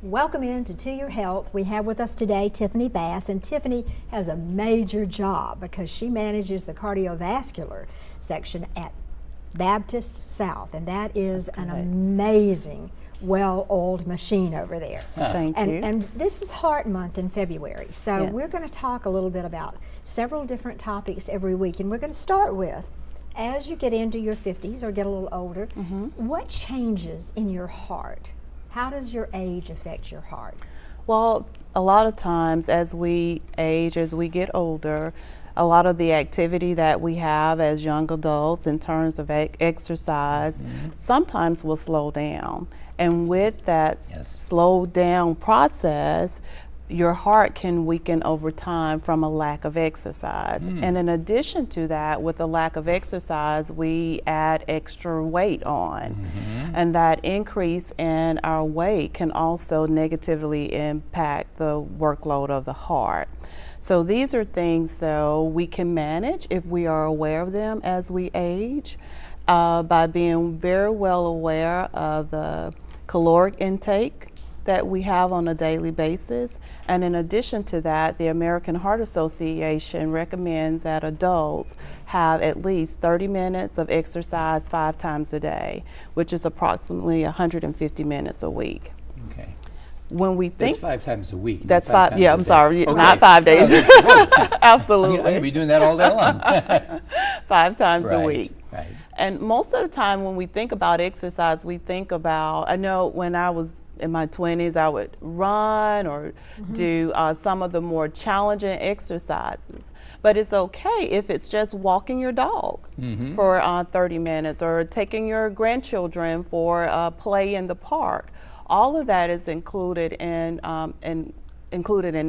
Welcome into Your Health. We have with us today Tiffany Bass, and Tiffany has a major job because she manages the cardiovascular section at Baptist South, and that is an amazing, well-oiled machine over there. Thank you. And this is Heart Month in February, so Yes. we're going to talk a little bit about several different topics every week, and we're going to start with, as you get into your 50s or get a little older, what changes in your heart? How does your age affect your heart? Well, a lot of times as we age, as we get older, a lot of the activity that we have as young adults in terms of exercise sometimes will slow down. And with that slow down process, your heart can weaken over time from a lack of exercise. And in addition to that, with the lack of exercise, we add extra weight on. And that increase in our weight can also negatively impact the workload of the heart. So these are things, though, we can manage if we are aware of them as we age by being very well aware of the caloric intake that we have on a daily basis. And in addition to that, the American Heart Association recommends that adults have at least 30 minutes of exercise 5 times a day, which is approximately 150 minutes a week. Okay. When we think That's 5 times a week. that's not 5, yeah, I'm times a day. sorry, Okay. not 5 days. I'm Absolutely. going to be doing that all day long. 5 times a Right, week. right. And most of the time when we think about exercise, we think about, I know when I was in my 20s, I would run or do some of the more challenging exercises. But it's okay if it's just walking your dog for 30 minutes or taking your grandchildren for a play in the park. All of that is included in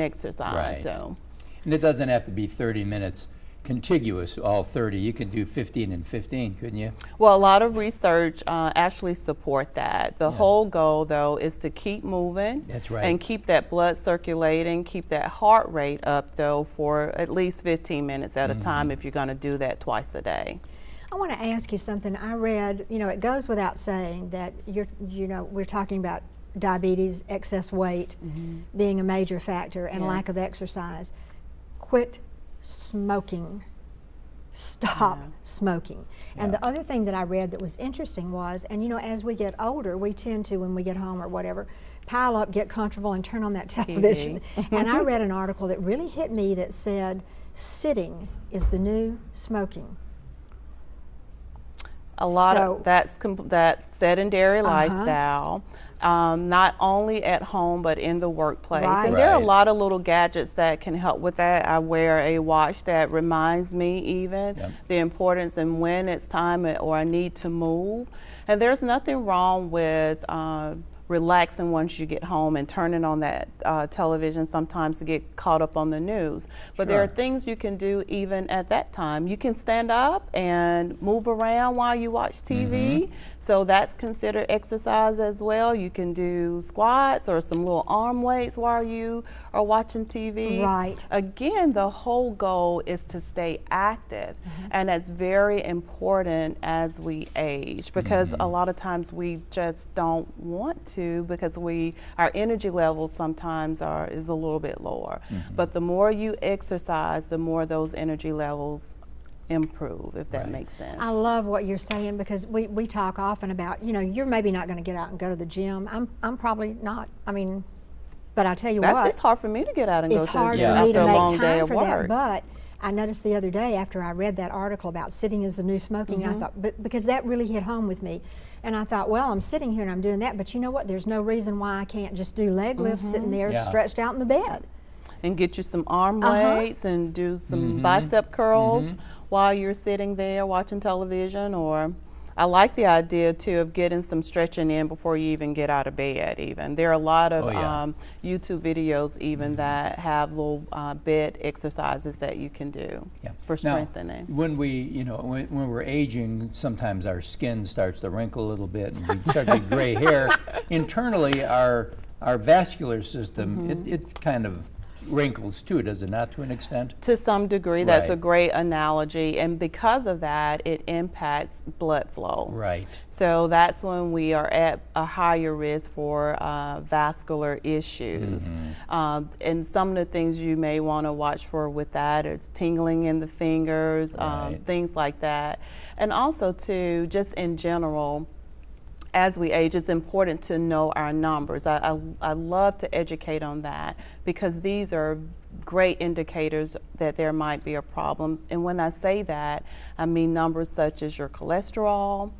exercise. Right. So. And it doesn't have to be 30 minutes contiguous, all 30. You can do 15 and 15, couldn't you? Well, a lot of research actually support that. The whole goal, though, is to keep moving. That's right. And keep that blood circulating, keep that heart rate up, though, for at least 15 minutes at a time if you're going to do that twice a day. I want to ask you something. I read, it goes without saying that we're talking about diabetes, excess weight being a major factor, and lack of exercise. Quit smoking. Stop smoking. And the other thing that I read that was interesting was, and as we get older, we tend to, when we get home or whatever, pile up, get comfortable, and turn on that television. And I read an article that really hit me that said, sitting is the new smoking. A lot of that sedentary lifestyle, not only at home but in the workplace. And there are a lot of little gadgets that can help with that. I wear a watch that reminds me even the importance and when it's time or I need to move. And there's nothing wrong with relaxing once you get home and turning on that television sometimes to get caught up on the news. But there are things you can do even at that time. You can stand up and move around while you watch TV. So that's considered exercise as well. You can do squats or some little arm weights while you are watching TV. Right. Again, the whole goal is to stay active. And that's very important as we age because a lot of times we just don't want to because our energy levels sometimes is a little bit lower. But the more you exercise, the more those energy levels improve, if that makes sense. I love what you're saying because we talk often about, you're maybe not going to get out and go to the gym. I'm probably not. But I tell you what. It's hard for me to get out and go to the hard gym for me after to a make long time day of for work. that, but I noticed the other day after I read that article about sitting is the new smoking, and I thought, because that really hit home with me. And I thought, well, I'm sitting here and I'm doing that, but you know what? There's no reason why I can't just do leg lifts sitting there stretched out in the bed. And get you some arm weights and do some bicep curls while you're sitting there watching television. Or I like the idea too of getting some stretching in before you even get out of bed even. There are a lot of YouTube videos even that have little bed exercises that you can do for strengthening. Now, when when we're aging, sometimes our skin starts to wrinkle a little bit and we start to get gray hair. Internally, our vascular system, it kind of wrinkles too, does it not, to an extent? To some degree, that's a Right. great analogy, and because of that, it impacts blood flow. Right. So that's when we are at a higher risk for vascular issues. And some of the things you may want to watch for with that is tingling in the fingers, Right. things like that. And also too, just in general, as we age, it's important to know our numbers. I love to educate on that because these are great indicators that there might be a problem. And when I say that, I mean numbers such as your cholesterol,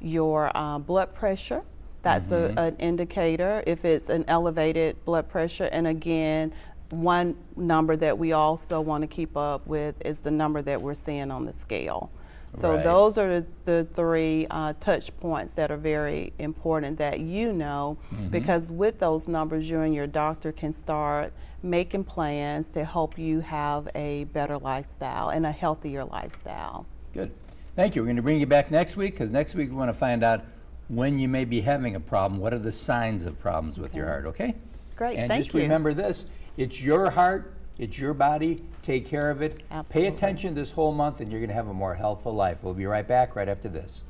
your blood pressure. That's an indicator if it's an elevated blood pressure. And again, one number that we also want to keep up with is the number that we're seeing on the scale. So Right. those are the three touch points that are very important that you know, because with those numbers, you and your doctor can start making plans to help you have a better lifestyle and a healthier lifestyle. Good. Thank you. We're going to bring you back next week, because next week we want to find out when you may be having a problem. What are the signs of problems with your heart, okay? Great, And thank just you. remember this, it's your heart, it's your body, take care of it. Absolutely. Pay attention this whole month and you're going to have a more healthful life. We'll be right back right after this.